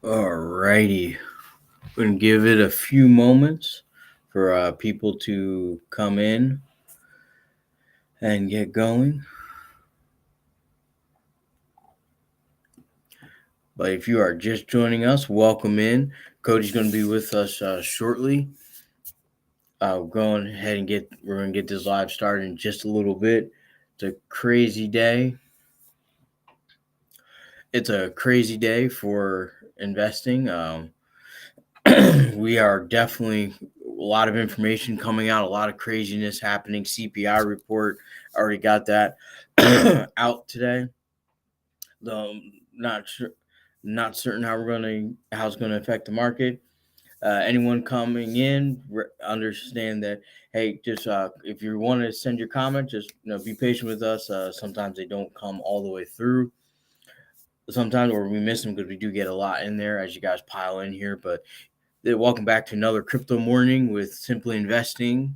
Alrighty, we're gonna give it a few moments for people to come in and get going. But if you are just joining us, welcome in. Cody's going to be with us shortly. Going ahead and we're going to get this live started in just a little bit. It's a crazy day. It's a crazy day for investing. We are definitely a lot of information coming out, a lot of craziness happening. CPI report, already got that out today. Not sure, not certain how it's gonna affect the market. Anyone coming in, understand that. Hey, just if you want to send your comment, just be patient with us. Sometimes they don't come all the way through. Sometimes, or we miss them because we do get a lot in there as you guys pile in here. But welcome back to another crypto morning with Simply Investing.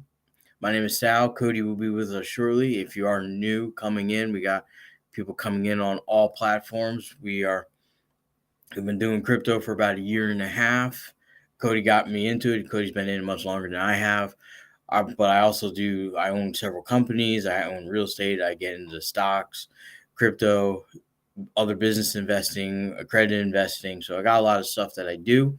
My name is Sal. Cody will be with us shortly. If you are new coming in, we got people coming in on all platforms. We've been doing crypto for about a year and a half. Cody got me into it. Cody's been in it much longer than I have. But I own several companies. I own real estate. I get into stocks, crypto, other business investing, accredited investing. So I got a lot of stuff that I do,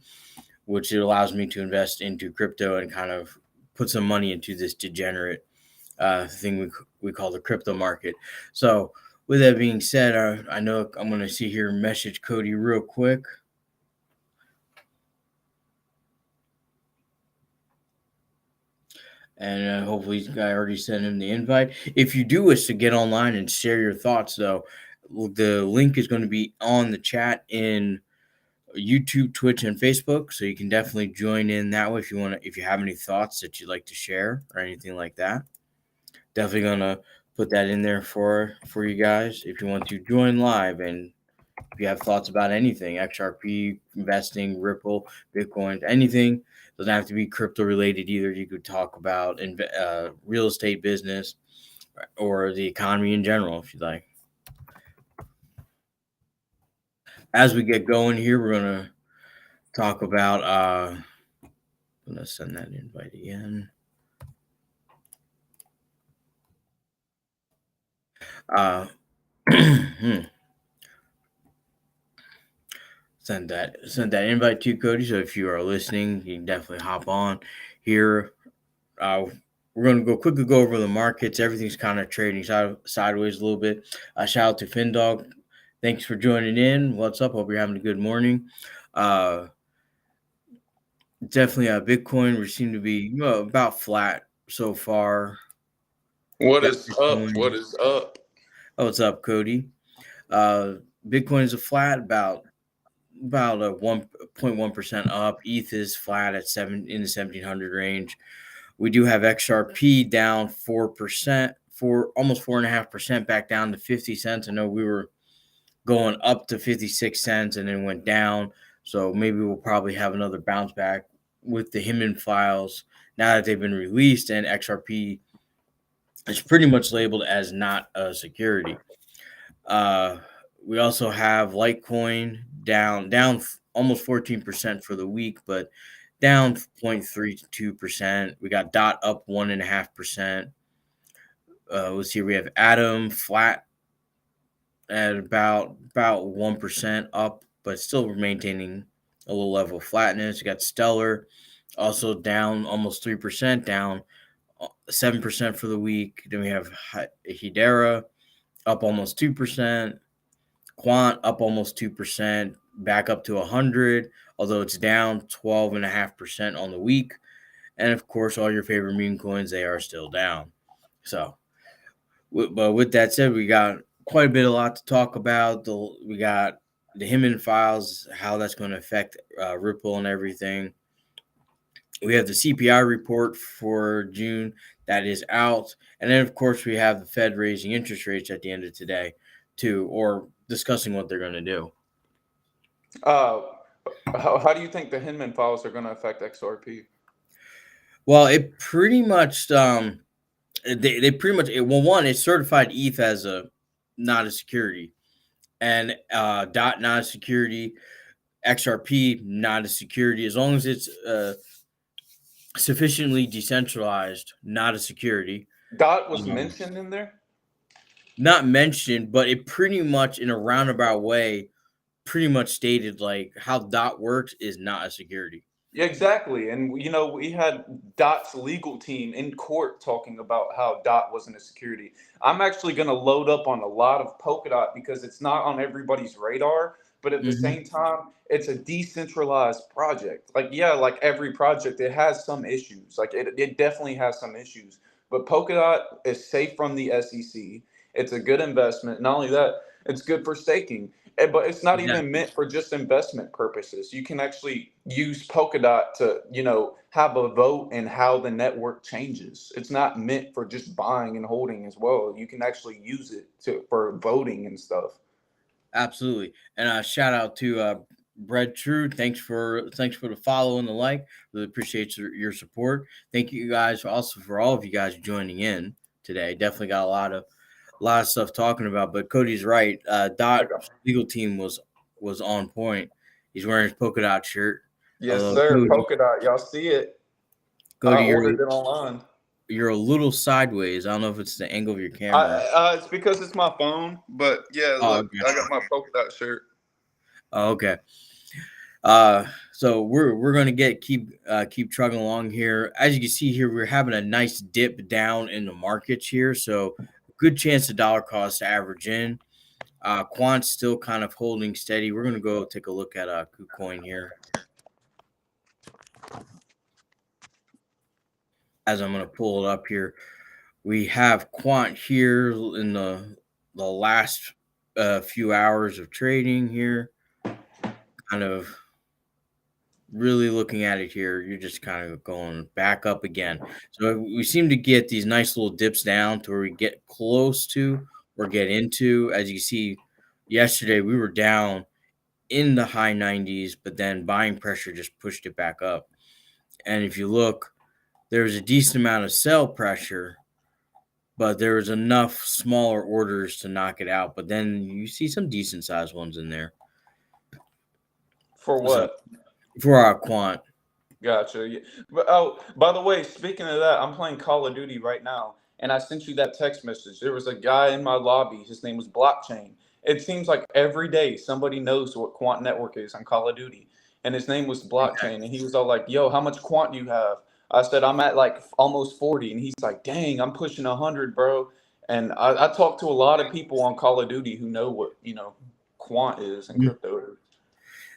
which it allows me to invest into crypto and kind of put some money into this degenerate thing we call the crypto market. So with that being said, I know I'm going to see here message Cody real quick. And hopefully I already sent him the invite. If you do wish to get online and share your thoughts, though, the link is going to be on the chat in YouTube, Twitch, and Facebook. So you can definitely join in that way if you have any thoughts that you'd like to share or anything like that. Definitely gonna put that in there for you guys if you want to join live, and if you have thoughts about anything, XRP, investing, Ripple, Bitcoin, anything. Doesn't have to be crypto related either. You could talk about real estate business or the economy in general if you'd like. As we get going here, we're gonna talk about I'm gonna send that invite again. Hmm. Send that invite to you, Cody. So if you are listening, you can definitely hop on here. We're going to quickly go over the markets. Everything's kind of trading sideways a little bit. Shout out to FinDog. Thanks for joining in. What's up? Hope you're having a good morning. Definitely, Bitcoin. We seem to be about flat so far. What is up? What is up? Oh, what's up, Cody? Bitcoin is a flat about a 1.1% up. ETH is flat at in the 1700 range. We do have XRP down 4%, almost 4.5%, back down to 50 cents. I know we were going up to 56 cents and then went down. So maybe we'll probably have another bounce back with the Hinman files now that they've been released, and XRP is pretty much labeled as not a security. We also have Litecoin down almost 14% for the week, but down 0.32%. We got DOT up 1.5%. Let's see, we have Atom flat at about 1% up, but still maintaining a little level of flatness. You got Stellar also down almost 3%, down 7% for the week. Then we have Hedera up almost 2%. Quant up almost 2%, back up to 100, although it's down 12.5% on the week. And of course, all your favorite meme coins, they are still down. So, but with that said, we got quite a lot to talk about. We got the Hinman files, how that's going to affect Ripple and everything. We have the CPI report for June that is out. And then, of course, we have the Fed raising interest rates at the end of today, too, or discussing what they're going to do. How do you think the Hinman files are going to affect XRP? Well, it pretty much they pretty much one, it certified ETH as not a security, and DOT not a security. XRP, not a security. As long as it's sufficiently decentralized, not a security. Dot was mentioned in there. Not mentioned, but it pretty much, in a roundabout way, pretty much stated like how DOT works is not a security. Yeah, exactly. And we had Dot's legal team in court talking about how Dot wasn't a security. I'm actually going to load up on a lot of Polkadot because it's not on everybody's radar, but at the Mm-hmm. same time, it's a decentralized project. Like, yeah, like every project, it has some issues. Like, it definitely has some issues. But Polkadot is safe from the SEC. It's a good investment. Not only that, it's good for staking. But it's not even Exactly. meant for just investment purposes. You can actually use Polkadot to, have a vote in how the network changes. It's not meant for just buying and holding as well. You can actually use it for voting and stuff. Absolutely. And shout out to Bread True. Thanks for the follow and the like. Really appreciate your support. Thank you guys also for all of you guys joining in today. Definitely got a lot of stuff talking about. But Cody's right. Dot Okay. legal team was on point. He's wearing his polka dot shirt. Yes, Although sir. Cody, Polkadot. Y'all see it. I Cody, ordered it online. you're a little sideways. I don't know if it's the angle of your camera. It's because it's my phone, but yeah, Oh, look, okay. I got my Polkadot shirt. Oh, okay. So we're gonna keep trucking along here. As you can see here, we're having a nice dip down in the markets here. So good chance the dollar cost to average in. Quant's still kind of holding steady. We're gonna go take a look at KuCoin here. As I'm gonna pull it up here, we have Quant here in the last few hours of trading here. Kind of really looking at it here, you're just kind of going back up again. So we seem to get these nice little dips down to where we get close to or get into. As you see, yesterday we were down in the high 90s, but then buying pressure just pushed it back up. And if you look, there was a decent amount of sell pressure, but there was enough smaller orders to knock it out. But then you see some decent sized ones in there. For So what? for our quant, Gotcha. Yeah. But oh, by the way, speaking of that, I'm playing Call of Duty right now, and I sent you that text message. There was a guy in my lobby. His name was Blockchain. It seems like every day somebody knows what Quant Network is on Call of Duty, and his name was Blockchain, and he was all like, "Yo, how much Quant do you have?" I said, "I'm at like almost 40," and he's like, "Dang, I'm pushing 100, bro." And I talked to a lot of people on Call of Duty who know what Quant is and crypto is.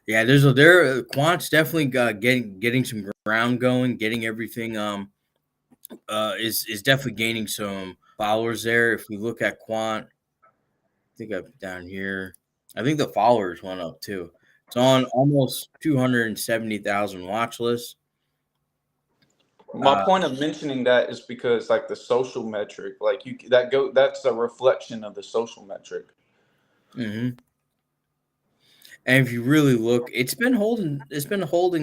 yeah, Quant's definitely getting some ground going, getting everything is definitely gaining some followers there. If we look at Quant, I think up down here, I think the followers went up too. It's on almost 270,000 watch list. My Uh, point of mentioning that is because like the social metric, like that's a reflection of the social metric. mhm. And if you really look, it's been holding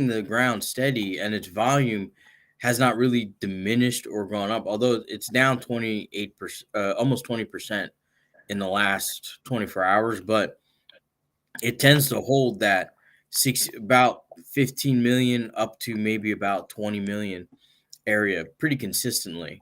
the ground steady, and its volume has not really diminished or gone up. Although it's down 28%, almost 20% in the last 24 hours, but it tends to hold that about 15 million up to maybe about 20 million area pretty consistently.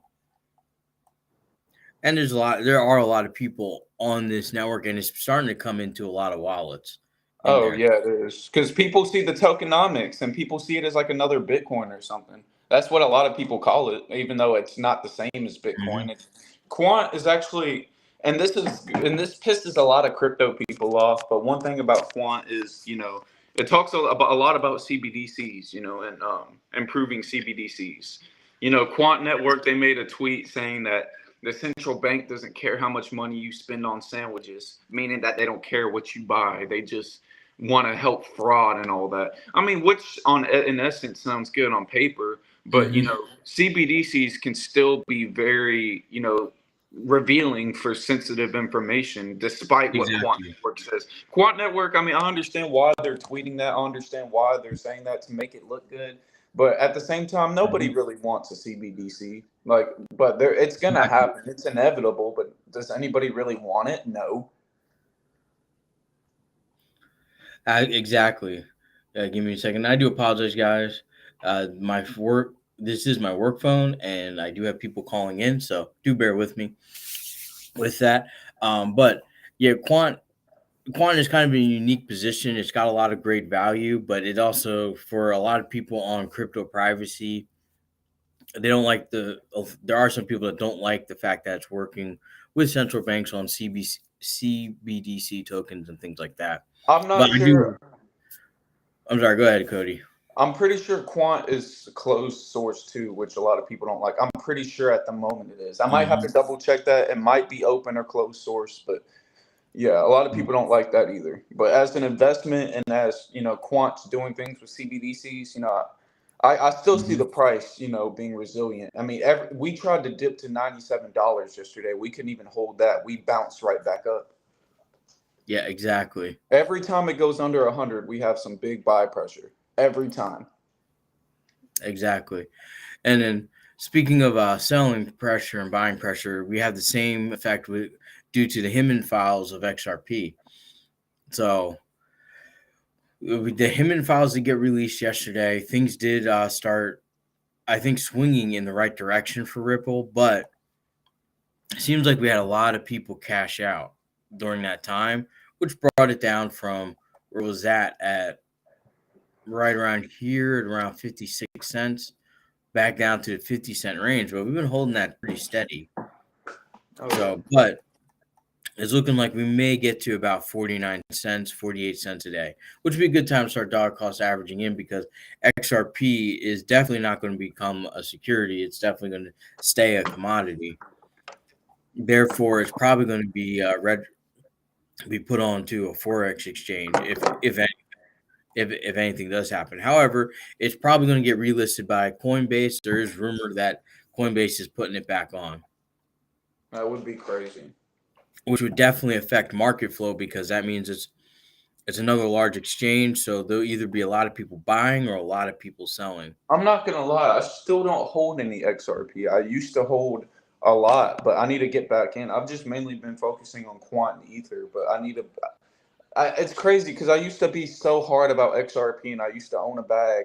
And there are a lot of people on this network, and it's starting to come into a lot of wallets in Oh there. yeah, it is. Because people see the tokenomics and people see it as like another Bitcoin or something. That's what a lot of people call it, even though it's not the same as Bitcoin. Mhm. It's Quant is actually, and this pisses a lot of crypto people off. But one thing about Quant is, it talks a lot about CBDCs, and improving CBDCs. Quant Network, they made a tweet saying that the central bank doesn't care how much money you spend on sandwiches, meaning that they don't care what you buy. They just want to help fraud and all that. I mean, which in essence sounds good on paper, but Mhm. CBDCs can still be very revealing for sensitive information, despite what Quant Exactly. Network says. Quant Network, I mean, I understand why they're tweeting that. I understand why they're saying that to make it look good. But at the same time, nobody Mhm. really wants a CBDC. Like, but it's gonna Exactly. happen. It's inevitable. But does anybody really want it? No. Exactly. Give me a second. I do apologize, guys. My work. This is my work phone, and I do have people calling in, so do bear with me with that. But yeah, quant is kind of a unique position. It's got a lot of great value, but it also, for a lot of people on crypto privacy, they don't like there are some people that don't like the fact that it's working with central banks on CBDC tokens and things like that. I'm But not I sure. do. I'm sorry. Go ahead, Cody. I'm pretty sure Quant is closed source too, which a lot of people don't like. I'm pretty sure at the moment it is. I might have to Mhm. double check that. It might be open or closed source, but yeah, a lot of people don't like that either. But as an investment and as Quant's doing things with CBDCs, I still see the Mhm. price, being resilient. I mean, we tried to dip to $97 yesterday. We couldn't even hold that. We bounced right back up. Yeah, exactly. Every time it goes under 100, we have some big buy pressure. Every time. Exactly. And then speaking of selling pressure and buying pressure, we have the same effect due to the Himan files of XRP. So with the Himan files that get released yesterday, things did start, I think, swinging in the right direction for Ripple, but it seems like we had a lot of people cash out during that time, which brought it down from where it was at right around here at around 56 cents back down to the 50-cent range. But we've been holding that pretty steady. Oh yeah. So, but it's looking like we may get to about 49 cents, 48 cents a day, which would be a good time to start dollar cost averaging in, because XRP is definitely not going to become a security. It's definitely going to stay a commodity. Therefore, it's probably going to be put onto a forex exchange if anything does happen. However, it's probably going to get relisted by Coinbase. There is rumor that Coinbase is putting it back on, That would be crazy. which would definitely affect market flow, because that means it's another large exchange. So there'll either be a lot of people buying or a lot of people selling. I'm not gonna lie, I still don't hold any XRP. I used to hold a lot, but I need to get back in. I've just mainly been focusing on Quant and Ether, but I need to. It's crazy because I used to be so hard about XRP and I used to own a bag,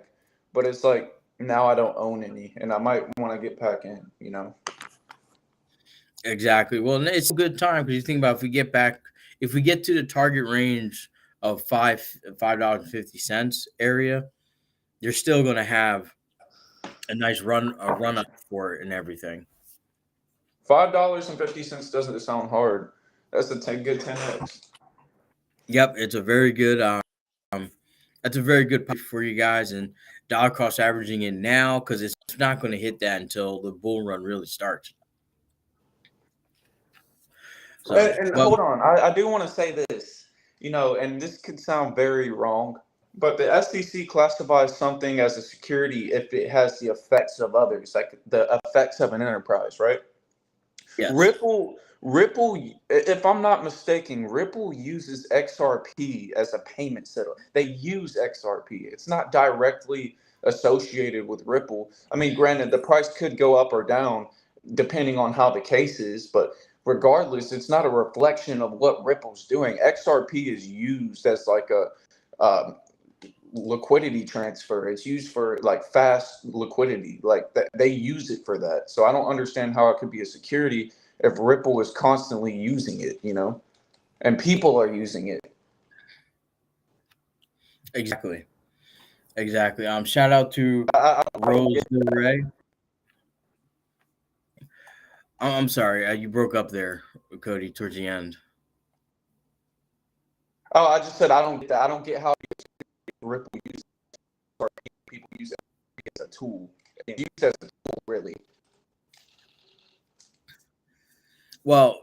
but it's like now I don't own any, and I might want to get back in. Exactly. Well, it's a good time, because you think about, if we get to the target range of $5.50 area, you're still going to have a run up for it and everything. $5.50 doesn't sound hard. That's a good 10x. Yep, it's a very good that's a very good pick for you guys, and dollar cost averaging in now, because it's not going to hit that until the bull run really starts. So, And but hold on, I do want to say this, and this could sound very wrong, but the SEC classifies something as a security if it has the effects of others, like the effects of an enterprise, right? yes, Ripple, if I'm not mistaken, Ripple uses XRP as a payment settler. They use XRP. It's not directly associated with Ripple. I mean, granted, the price could go up or down depending on how the case is, but regardless, it's not a reflection of what Ripple's doing. XRP is used as like a liquidity transfer. It's used for like fast liquidity. Like that, they use it for that. So I don't understand how it could be a security if Ripple is constantly using it, and people are using it. exactly, exactly. Shout out to I don't Rose get. Del Rey. I'm sorry, you broke up there, Cody, towards the end. Oh, I just said I don't get that. I don't get how Ripple uses or people use it as a tool. It's used as a tool, really. Well,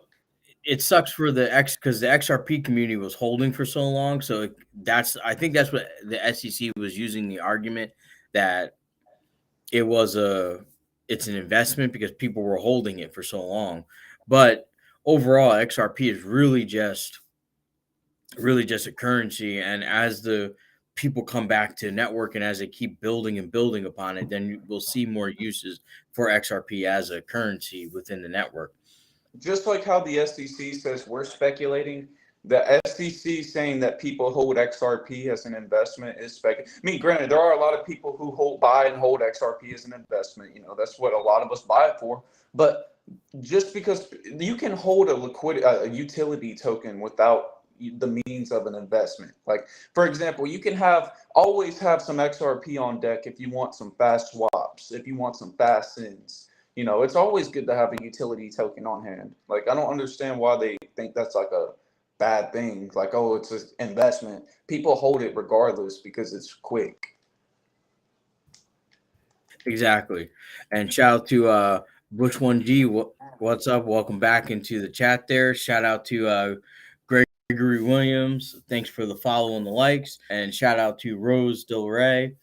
it sucks for the X, because the XRP community was holding for so long. So I think that's what the SEC was using the argument that it was it's an investment, because people were holding it for so long. But overall, XRP is really just a currency, and as the people come back to network and as they keep building and building upon it, then we'll see more uses for XRP as a currency within the network. Just like how the SEC says we're speculating, The SEC saying that people hold XRP as an investment is spec. I mean, granted, there are a lot of people who buy and hold XRP as an investment. You know, that's what a lot of us buy it for. But just because you can hold a utility token without the means of an investment. Like, for example, you can always have some XRP on deck if you want some fast swaps, if you want some fast sends. You know, it's always good to have a utility token on hand. Like, I don't understand why they think that's like a bad thing. Like, oh, it's an investment. People hold it regardless because it's quick. Exactly. And shout out to Bush 1G. What's up? Welcome back into the chat there. Shout out to Gregory Williams. Thanks for the follow and the likes. And shout out to Rose Del Rey.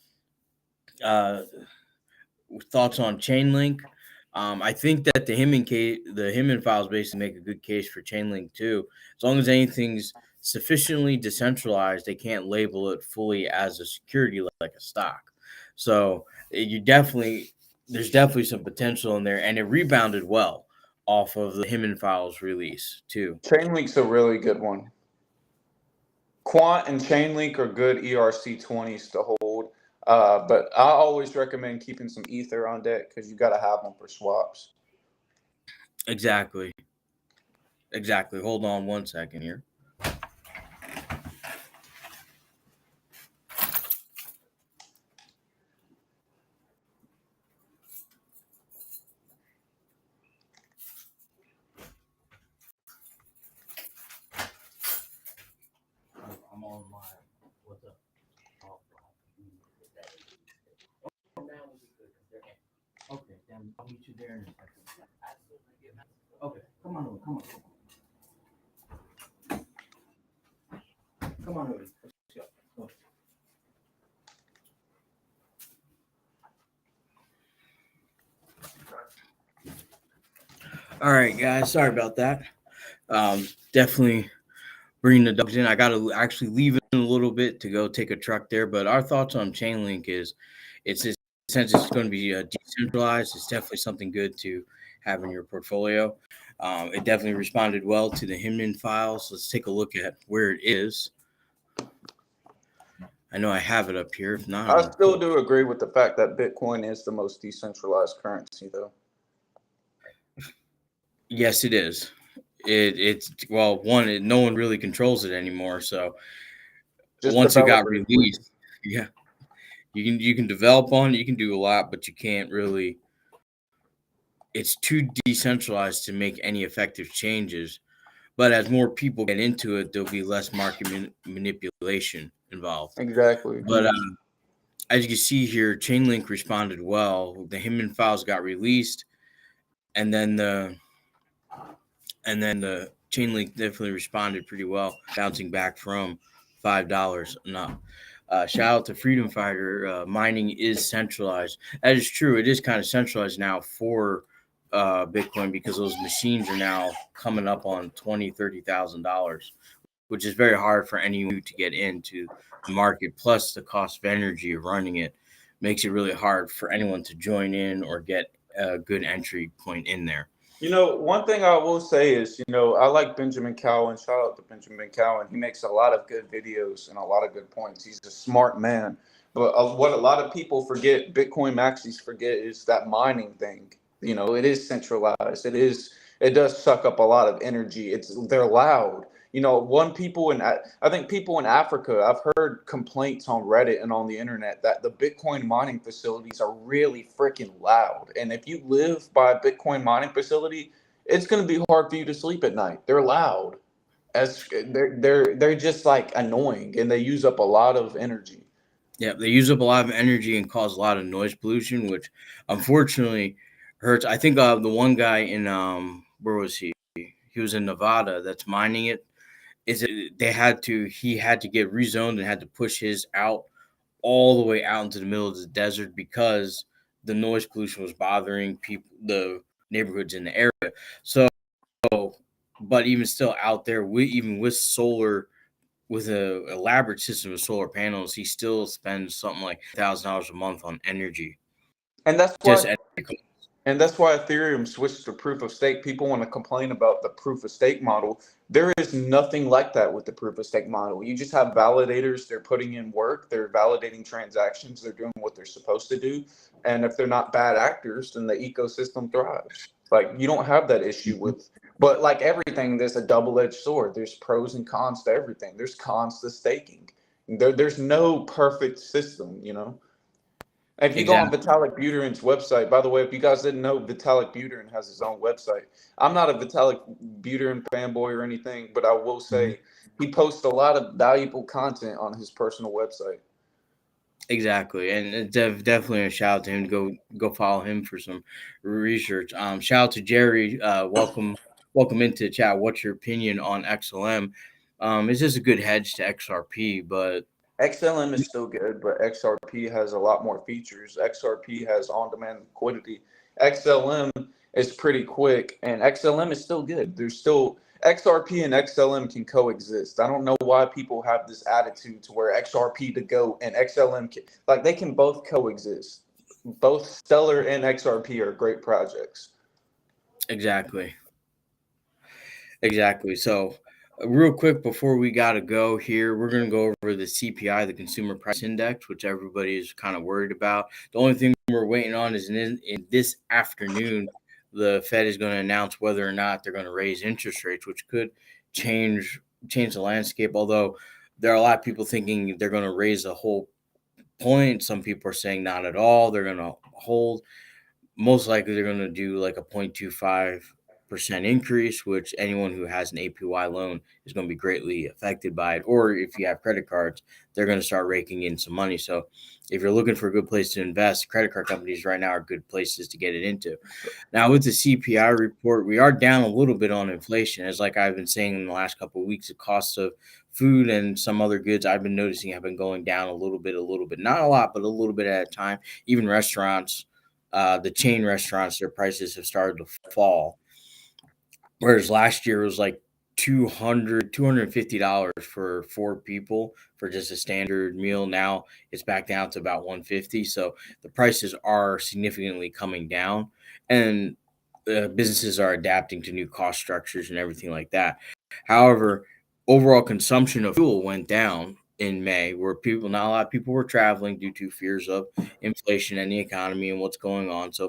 Thoughts on Chainlink? I think that the Himman files basically make a good case for Chainlink too. As long as anything's sufficiently decentralized, they can't label it fully as a security like a stock. So there's definitely some potential in there, and it rebounded well off of the Himman files release too. Chainlink's a really good one. Quant and Chainlink are good ERC20s to hold. But I always recommend keeping some Ether on deck because you got to have them for swaps. Exactly. Hold on one second here. I'm on my what's up? Okay, then I'll meet you there in a second. Okay, come on over. Come on over. Let's go. All right, guys. Sorry about that. Definitely bringing the dogs in. I got to actually leave in a little bit to go take a truck there. But our thoughts on Chainlink is, since it's going to be decentralized, it's definitely something good to have in your portfolio. It definitely responded well to the Hinman files. Let's take a look at where it is. I know I have it up here. If not, I still do agree with the fact that Bitcoin is the most decentralized currency, though. Yes, it is. It's well, no one really controls it anymore. So Just once it got developers. released, yeah, you can develop on it, you can do a lot, but you can't really. It's too decentralized to make any effective changes. But as more people get into it, there'll be less market manipulation involved. Exactly. But as you can see here, Chainlink responded well. The Hinman files got released, and then the Chainlink definitely responded pretty well, bouncing back from $5 and up. Shout out to Freedom Fighter. Mining is centralized. That is true. It is kind of centralized now for Bitcoin because those machines are now coming up on $20,000-$30,000, which is very hard for anyone to get into the market. Plus, the cost of energy of running it makes it really hard for anyone to join in or get a good entry point in there. You know, one thing I will say is, I like Benjamin Cowan. Shout out to Benjamin Cowan. He makes a lot of good videos and a lot of good points. He's a smart man. But what a lot of people forget, Bitcoin maxis forget, is that mining thing. It is centralized. It does suck up a lot of energy. They're loud. I think people in Africa, I've heard complaints on Reddit and on the internet that the Bitcoin mining facilities are really freaking loud. And if you live by a Bitcoin mining facility, it's going to be hard for you to sleep at night. They're loud. They're just like annoying, and they use up a lot of energy. Yeah, they use up a lot of energy and cause a lot of noise pollution, which unfortunately hurts. I think the one guy in where was he? He was in Nevada that's mining it. He had to get rezoned and had to push his out all the way out into the middle of the desert because the noise pollution was bothering people, the neighborhoods in the area. So, but even still out there, even with solar, with a elaborate system of solar panels, he still spends something like $1,000 a month on energy. And that's why Just energy. And that's why Ethereum switched to proof of stake. People want to complain about the proof of stake model. There is nothing like that with the proof of stake model. You just have validators, they're putting in work, they're validating transactions, they're doing what they're supposed to do. And if they're not bad actors, then the ecosystem thrives. Like you don't have that issue with, but like everything, there's a double-edged sword. There's pros and cons to everything. There's cons to staking. There's no perfect system, you know. If you go on Exactly. Vitalik Buterin's website, by the way, if you guys didn't know, Vitalik Buterin has his own website. I'm not a Vitalik Buterin fanboy or anything, but I will Mhm. say he posts a lot of valuable content on his personal website. Exactly, and definitely a shout out to him. Go follow him for some research. Shout out to Jerry. Welcome into the chat. What's your opinion on XLM? Is this a good hedge to XRP? But XLM is still good, but XRP has a lot more features. XRP has on-demand liquidity. XLM is pretty quick, and XLM is still good. There's still XRP and XLM can coexist. I don't know why people have this attitude to where XRP to go and XLM can, like they can both coexist. Both Stellar and XRP are great projects. exactly, exactly. So, real quick before we gotta go here, we're gonna go over the CPI, the Consumer Price Index, which everybody is kind of worried about. The only thing we're waiting on is in this afternoon, the Fed is going to announce whether or not they're going to raise interest rates, which could change change the landscape. Although there are a lot of people thinking they're going to raise a whole point. Some people are saying not at all. They're going to hold. Most likely they're going to do like a 0.25% increase, which anyone who has an APY loan is going to be greatly affected by it. Or if you have credit cards, they're going to start raking in some money. So if you're looking for a good place to invest, credit card companies right now are good places to get it into. Now with the CPI report, we are down a little bit on inflation. As like I've been saying in the last couple of weeks, the cost of food and some other goods I've been noticing have been going down a little bit, not a lot, but a little bit at a time. Even restaurants, the chain restaurants, their prices have started to fall. Whereas last year it was like $250 for four people for just a standard meal. Now it's back down to about 150. So the prices are significantly coming down, and businesses are adapting to new cost structures and everything like that. However, overall consumption of fuel went down in May, where people, not a lot of people were traveling due to fears of inflation and the economy and what's going on. So,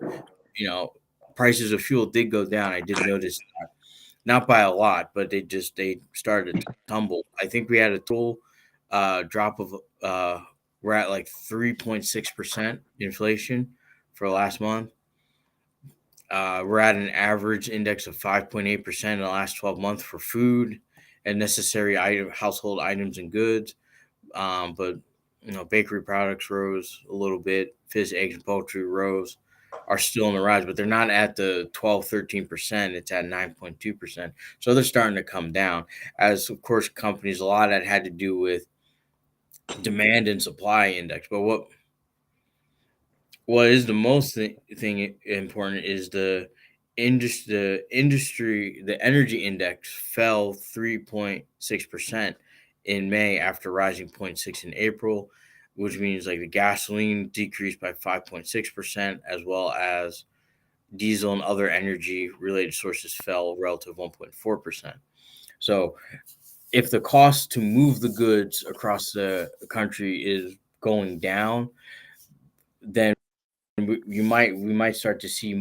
you know, prices of fuel did go down. I did notice that, not by a lot, but they started to tumble. I think we had a total drop of we're at like 3.6% inflation for last month. We're at an average index of 5.8% in the last 12 months for food and necessary household items and goods. But bakery products rose a little bit. Fish, eggs, and poultry rose are still on the rise, but they're not at the 12, 13%. It's at 9.2%. So they're starting to come down. As of course, companies, a lot of that had to do with demand and supply index. But what is the most thing important is the energy index fell 3.6% in May after rising zero point 0.6 in April, which means like the gasoline decreased by 5.6%, as well as diesel and other energy related sources fell relative 1.4%. So if the cost to move the goods across the country is going down, then we might start to see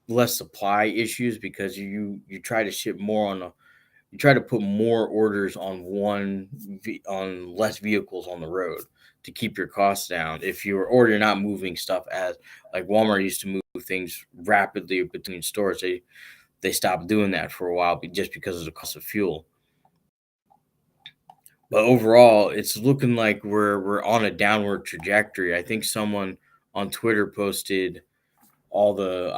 less supply issues, because you try to ship more on a you try to put more orders on on less vehicles on the road to keep your costs down. If you're not moving stuff, as like Walmart used to move things rapidly between stores, they stopped doing that for a while, just because of the cost of fuel. But overall, it's looking like we're on a downward trajectory. I think someone on Twitter posted all the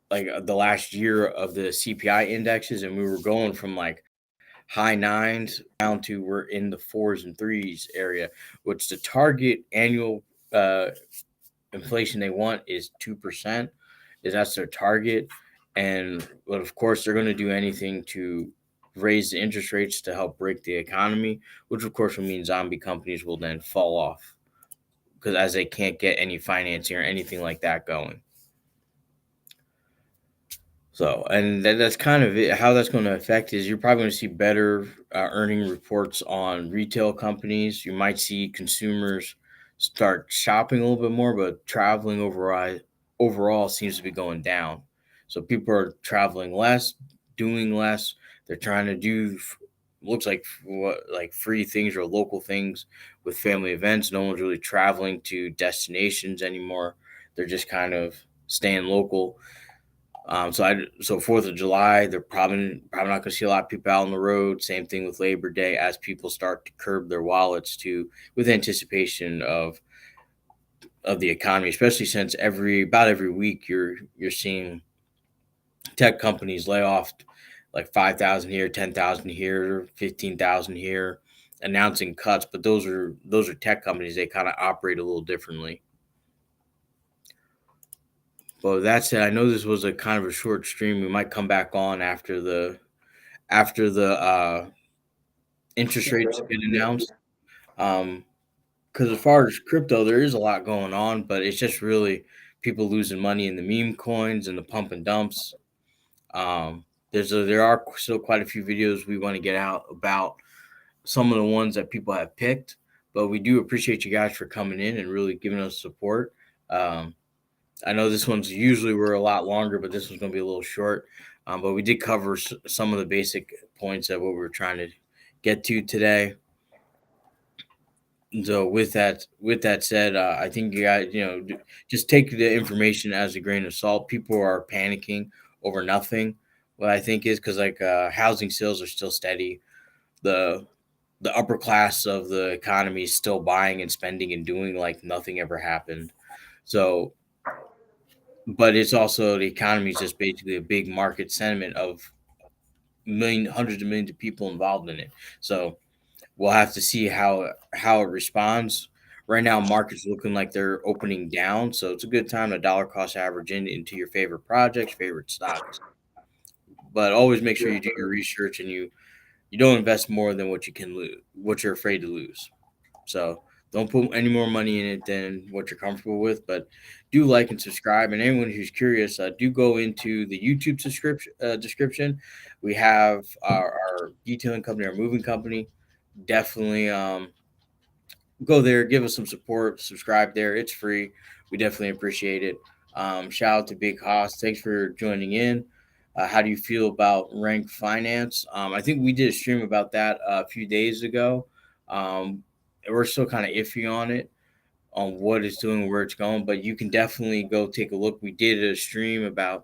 last year of the CPI indexes, and we were going from like high nines down to we're in the fours and threes area, which the target annual uh, inflation they want is 2%. Is That's their target, and but of course they're going to do anything to raise the interest rates to help break the economy, which of course will mean zombie companies will then fall off because as they can't get any financing or anything like that going. So, and that's kind of it. How that's going to affect is you're probably going to see better earning reports on retail companies. You might see consumers start shopping a little bit more, but traveling overall seems to be going down. So people are traveling less, doing less. They're trying to do looks like what like free things or local things with family events. No one's really traveling to destinations anymore. They're just kind of staying local. So 4th of July, they're probably not going to see a lot of people out on the road. Same thing with Labor Day, as people start to curb their wallets to with anticipation of the economy, especially since every week you're seeing tech companies lay off like 5,000 here, 10,000 here, 15,000 here, announcing cuts. But those are tech companies. They kind of operate a little differently. But with that said, I know this was a kind of a short stream. We might come back on after the interest rates get announced. Because as far as crypto, there is a lot going on, but it's just really people losing money in the meme coins and the pump and dumps. There are still quite a few videos we want to get out about some of the ones that people have picked, but we do appreciate you guys for coming in and really giving us support. Um, I know this one's usually we're a lot longer, but this one's going to be a little short. But we did cover some of the basic points of what we were trying to get to today. So with that said, I think you guys, just take the information as a grain of salt. People are panicking over nothing. What I think is because like housing sales are still steady. The the upper class of the economy is still buying and spending and doing like nothing ever happened. So, but it's also the economy is just basically a big market sentiment of hundreds of millions of people involved in it. So we'll have to see how it responds. Right now, markets looking like they're opening down, so it's a good time to dollar cost average into your favorite projects, favorite stocks. But always make sure you do your research and you don't invest more than what you can lose, what you're afraid to lose. So don't put any more money in it than what you're comfortable with. But do like and subscribe. And anyone who's curious, do go into the YouTube description. We have our detailing company, our moving company. Definitely go there, give us some support, subscribe there. It's free. We definitely appreciate it. Shout out to Big Haas. Thanks for joining in. How do you feel about rank finance? I think we did a stream about that a few days ago. We're still kind of iffy on it, on what it's doing, where it's going, but you can definitely go take a look. We did a stream I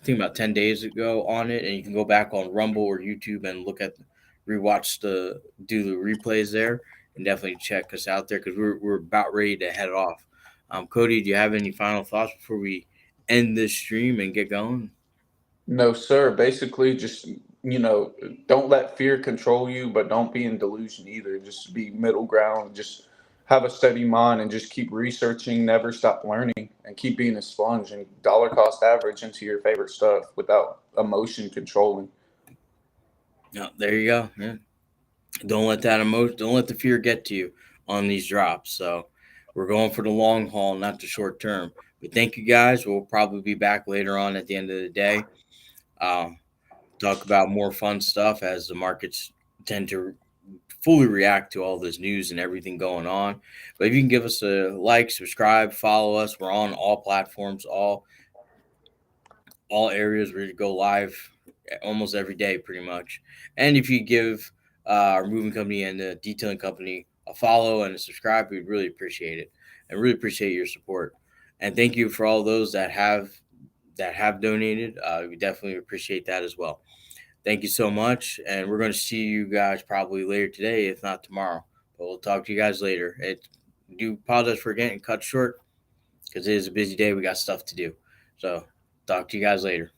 think about 10 days ago on it, and you can go back on Rumble or YouTube and rewatch do the replays there, and definitely check us out there because we're about ready to head off. Cody, do you have any final thoughts before we end this stream and get going? No, sir. Basically, just don't let fear control you, but don't be in delusion either. Just be middle ground. Just have a steady mind and just keep researching. Never stop learning, and keep being a sponge and dollar cost average into your favorite stuff without emotion controlling. No, there you go. Yeah. Don't let the fear get to you on these drops. So we're going for the long haul, not the short term. But thank you guys. We'll probably be back later on at the end of the day. Um, Talk about more fun stuff as the markets tend to fully react to all this news and everything going on. But if you can give us a like, subscribe, follow us, we're on all platforms, all areas. We go live almost every day, pretty much. And if you give our moving company and the detailing company a follow and a subscribe, we'd really appreciate it, and really appreciate your support. And thank you for all those that have donated. We definitely appreciate that as well. Thank you so much, and we're going to see you guys probably later today, if not tomorrow. But we'll talk to you guys later. Do apologize for getting cut short because it is a busy day. We got stuff to do. So talk to you guys later.